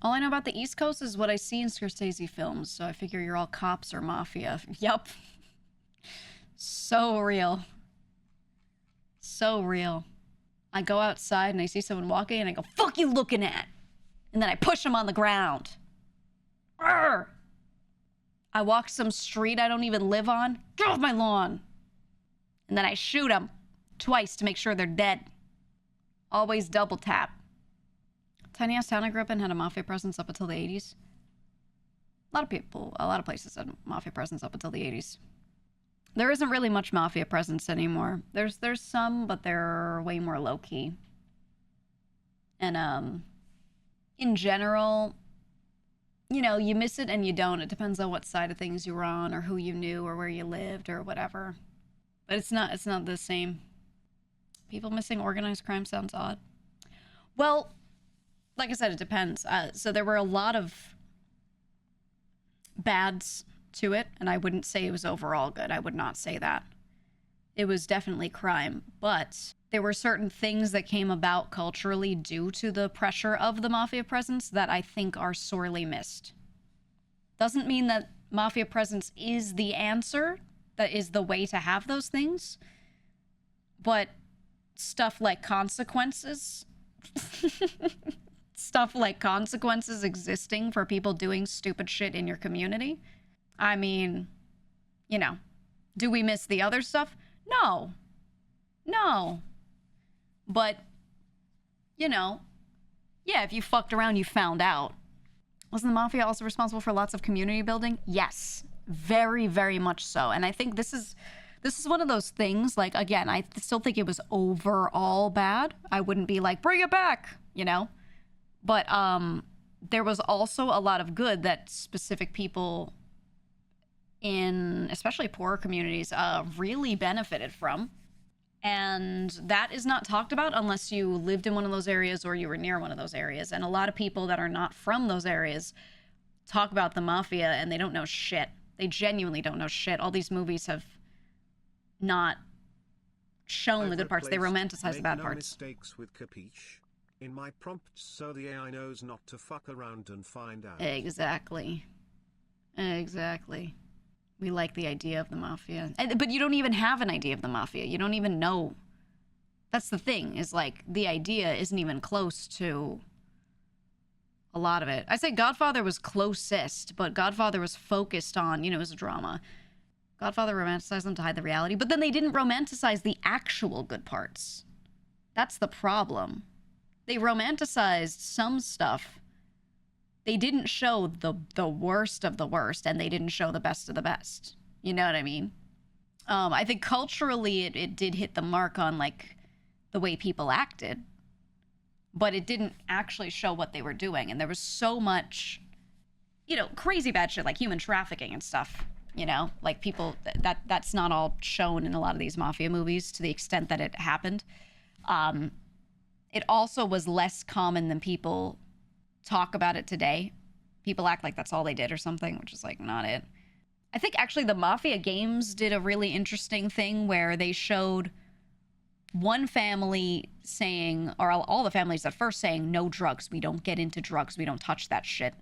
All I know about the East Coast is what I see in Scorsese films, so I figure you're all cops or mafia. Yup. So real. So real. I go outside and I see someone walking and I go, fuck you looking at? And then I push them on the ground. Arrgh! I walk some street I don't even live on. Get off my lawn. And then I shoot them twice to make sure they're dead. Always double tap. Tiny ass town I grew up in had a mafia presence up until the 80s. A lot of places had mafia presence up until the 80s. There isn't really much mafia presence anymore. There's some, but they're way more low-key. And, in general, you know, you miss it and you don't. It depends on what side of things you were on or who you knew or where you lived or whatever. But it's not the same. People missing organized crime sounds odd. Well, like I said, it depends. So there were a lot of bads to it, and I wouldn't say it was overall good. I would not say that. It was definitely crime, but there were certain things that came about culturally due to the pressure of the mafia presence that I think are sorely missed. Doesn't mean that mafia presence is the answer, that is the way to have those things, but stuff like consequences stuff like consequences existing for people doing stupid shit in your community. I mean, you know, do we miss the other stuff? No. But, you know, yeah, if you fucked around, you found out. Wasn't the mafia also responsible for lots of community building? Yes, very, very much so. And I think this is one of those things, like, again, I still think it was overall bad. I wouldn't be like, bring it back, you know? But there was also a lot of good that specific people in especially poorer communities really benefited from. And that is not talked about unless you lived in one of those areas or you were near one of those areas. And a lot of people that are not from those areas talk about the mafia and they don't know shit. They genuinely don't know shit. All these movies have not shown the good parts. They romanticize the bad parts. Mistakes with capiche in my prompts so the AI knows not to fuck around and find out. Exactly. We like the idea of the mafia. But you don't even have an idea of the mafia. You don't even know. That's the thing, is like the idea isn't even close to a lot of it. I say Godfather was closest, but Godfather was focused on, you know, it was a drama. Godfather romanticized them to hide the reality, but then they didn't romanticize the actual good parts. That's the problem. They romanticized some stuff. They didn't show the worst of the worst, and they didn't show the best of the best. You know what I mean? I think culturally it did hit the mark on, like, the way people acted, but it didn't actually show what they were doing. And there was so much, you know, crazy bad shit, like human trafficking and stuff, you know? Like, people, that's not all shown in a lot of these mafia movies to the extent that it happened. It also was less common than people talk about it today. People act like that's all they did or something, which is like not it. I think actually the Mafia games did a really interesting thing where they showed one family saying, or all the families at first saying, no drugs. We don't get into drugs. We don't touch that shit.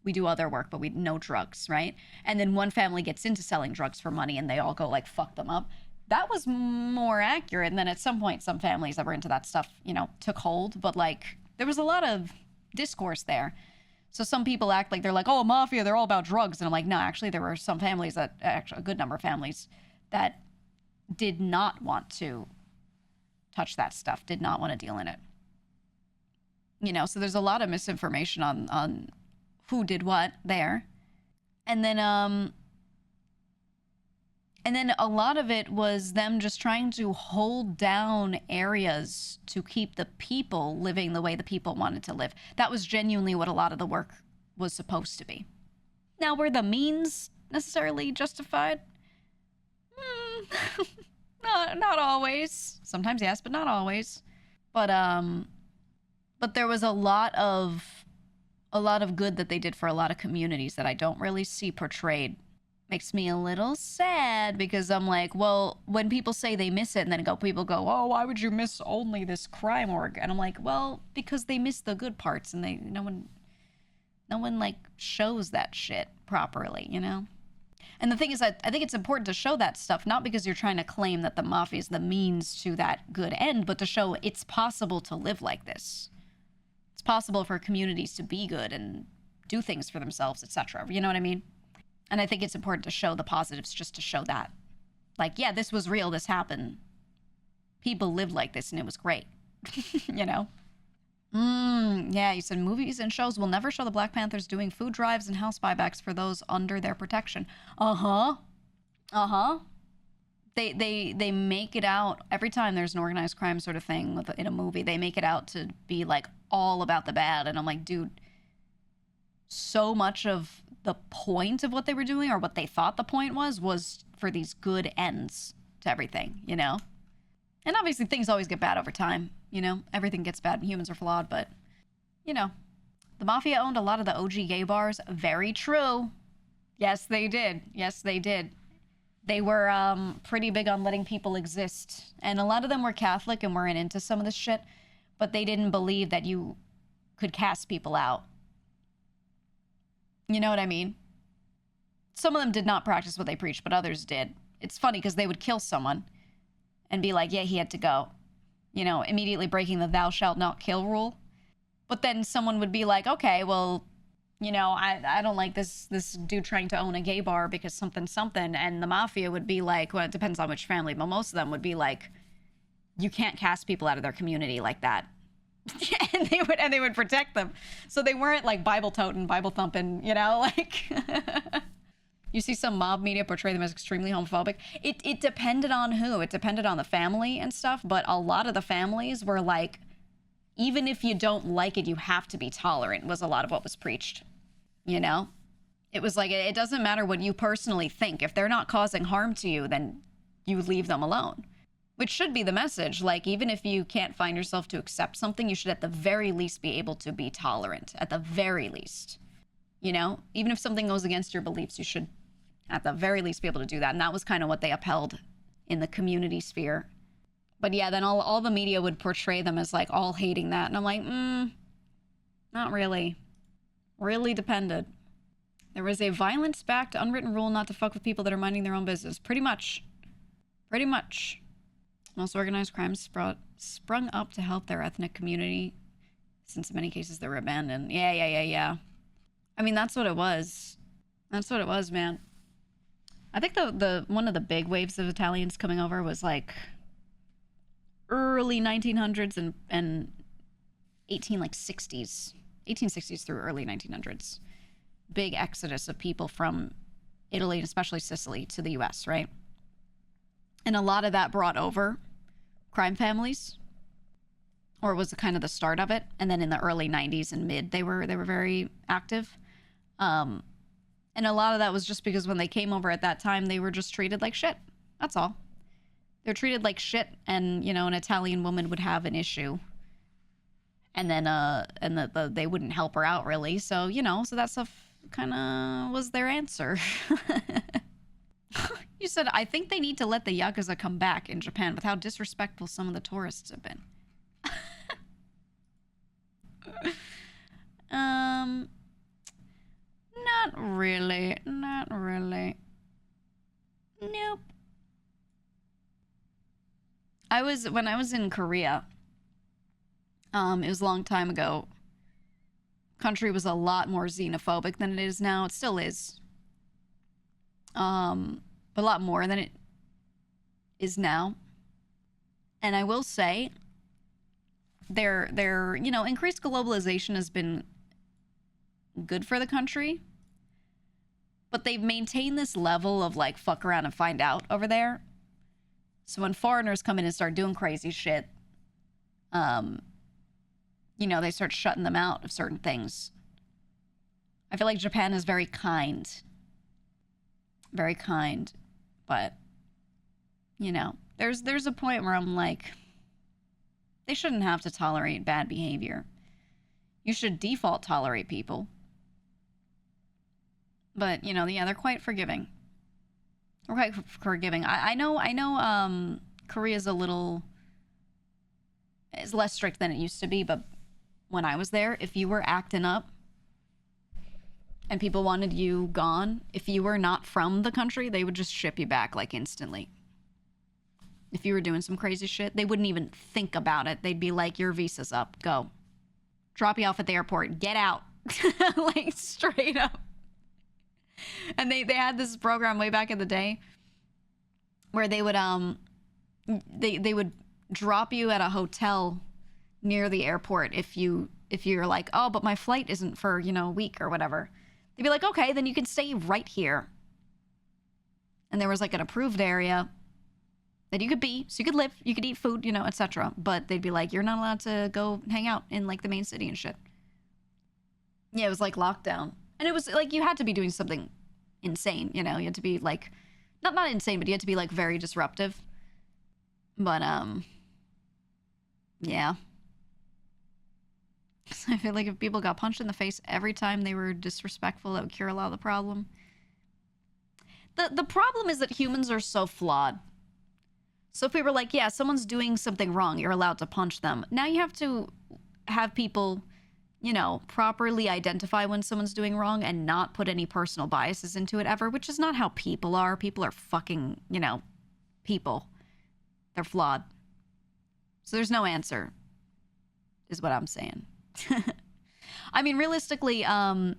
We do other work, but we no drugs, right? And then one family gets into selling drugs for money and they all go like, fuck them up. That was more accurate. And then at some point, some families that were into that stuff, you know, took hold. But like, there was a lot of discourse there. So some people act like they're like, oh, mafia, they're all about drugs. And I'm like, no, actually, there were some families that, actually a good number of families that did not want to touch that stuff, did not want to deal in it. You know, so there's a lot of misinformation on who did what there. And then a lot of it was them just trying to hold down areas to keep the people living the way the people wanted to live. That was genuinely what a lot of the work was supposed to be. Now, were the means necessarily justified? Not always. Sometimes yes, but not always. But there was a lot of good that they did for a lot of communities that I don't really see portrayed. Makes me a little sad because I'm like, well, when people say they miss it and then people go, oh, why would you miss only this crime org? And I'm like, well, because they miss the good parts and no one No one, like, shows that shit properly, you know? And the thing is, I think it's important to show that stuff, not because you're trying to claim that the mafia is the means to that good end, but to show it's possible to live like this. It's possible for communities to be good and do things for themselves, etc. You know what I mean? And I think it's important to show the positives, just to show that. Like, yeah, this was real, this happened. People lived like this and it was great. You know? Yeah, you said movies and shows will never show the Black Panthers doing food drives and house buybacks for those under their protection. They make it out every time there's an organized crime sort of thing in a movie. They make it out to be like all about the bad, and I'm like, dude, so much of the point of what they were doing, or what they thought the point was for these good ends to everything, you know? And obviously things always get bad over time, you know? Everything gets bad and humans are flawed, but, you know. The Mafia owned a lot of the OG gay bars. Very true. Yes, they did. Yes, they did. They were pretty big on letting people exist. And a lot of them were Catholic and weren't into some of this shit, but they didn't believe that you could cast people out. You know what I mean? Some of them did not practice what they preached, but others did. It's funny because they would kill someone and be like, yeah, he had to go. You know, immediately breaking the thou shalt not kill rule. But then someone would be like, okay, well, you know, I don't like this dude trying to own a gay bar because something. And the Mafia would be like, well, it depends on which family, but most of them would be like, you can't cast people out of their community like that. and they would protect them. So they weren't like Bible toting, Bible thumping, you know, like you see some mob media portray them as extremely homophobic. It depended on who. It depended on the family and stuff, but a lot of the families were like, even if you don't like it, you have to be tolerant, was a lot of what was preached. You know? It was like, it doesn't matter what you personally think. If they're not causing harm to you, then you leave them alone. Which should be the message. Like, even if you can't find yourself to accept something, you should at the very least be able to be tolerant. At the very least. You know? Even if something goes against your beliefs, you should at the very least be able to do that. And that was kind of what they upheld in the community sphere. But yeah, then all the media would portray them as like all hating that. And I'm like, not really. Really depended. There was a violence-backed unwritten rule not to fuck with people that are minding their own business. Pretty much. Pretty much. Most organized crimes sprung up to help their ethnic community, since in many cases they were abandoned. Yeah. I mean, that's what it was. That's what it was, man. I think the one of the big waves of Italians coming over was like early 1900s and 1860s through early 1900s. Big exodus of people from Italy, and especially Sicily, to the US, right? And a lot of that brought over crime families, or was kind of the start of it. And then in the early 90s and mid, they were very active. And a lot of that was just because when they came over at that time, they were just treated like shit. That's all. They're treated like shit, and, you know, an Italian woman would have an issue. And then, they wouldn't help her out, really. So, you know, so that stuff kind of was their answer. You said, I think they need to let the Yakuza come back in Japan with how disrespectful some of the tourists have been. Not really. Not really. Nope. When I was in Korea, it was a long time ago. Country was a lot more xenophobic than it is now. It still is. A lot more than it is now. And I will say, their you know, increased globalization has been good for the country. But they've maintained this level of like fuck around and find out over there. So when foreigners come in and start doing crazy shit, you know, they start shutting them out of certain things. I feel like Japan is very kind. Very kind. But, you know, there's a point where I'm like, they shouldn't have to tolerate bad behavior. You should default tolerate people. But, you know, yeah, they're quite forgiving. They're quite forgiving. I know Korea's is less strict than it used to be, but when I was there, if you were acting up, and people wanted you gone, if you were not from the country, they would just ship you back like instantly. If you were doing some crazy shit, they wouldn't even think about it. They'd be like, your visa's up, go. Drop you off at the airport, get out. Like, straight up. And they had this program way back in the day where they would they would drop you at a hotel near the airport if you're like, oh, but my flight isn't for, you know, a week or whatever. They'd be like, okay, then you can stay right here. And there was like an approved area that you could be, so you could live, you could eat food, you know, etc. But they'd be like, you're not allowed to go hang out in like the main city and shit. Yeah, it was like lockdown. And it was like, you had to be doing something insane, you know, you had to be like, not insane, but you had to be like very disruptive. But, yeah. I feel like if people got punched in the face every time they were disrespectful, that would cure a lot of the problem. The problem is that humans are so flawed. So if we were like, yeah, someone's doing something wrong, you're allowed to punch them. Now you have to have people, you know, properly identify when someone's doing wrong and not put any personal biases into it ever, which is not how people are. People are fucking, you know, people. They're flawed. So there's no answer, is what I'm saying. I mean, realistically, not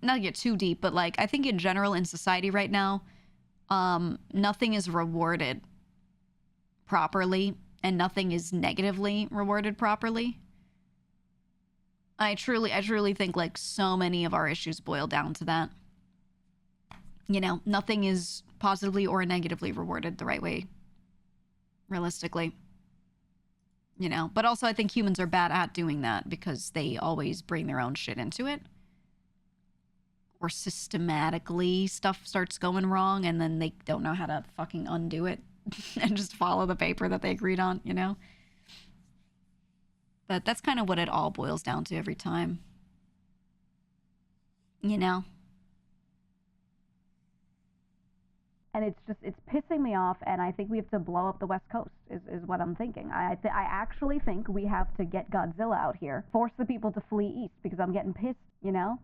to get too deep, but like, I think in general in society right now, nothing is rewarded properly and nothing is negatively rewarded properly. I truly think like so many of our issues boil down to that. You know, nothing is positively or negatively rewarded the right way, realistically. You know, but also I think humans are bad at doing that because they always bring their own shit into it. Or systematically stuff starts going wrong and then they don't know how to fucking undo it and just follow the paper that they agreed on, you know? But that's kind of what it all boils down to every time. You know? And it's pissing me off, and I think we have to blow up the West Coast, is what I'm thinking. I actually think we have to get Godzilla out here, force the people to flee east, because I'm getting pissed, you know?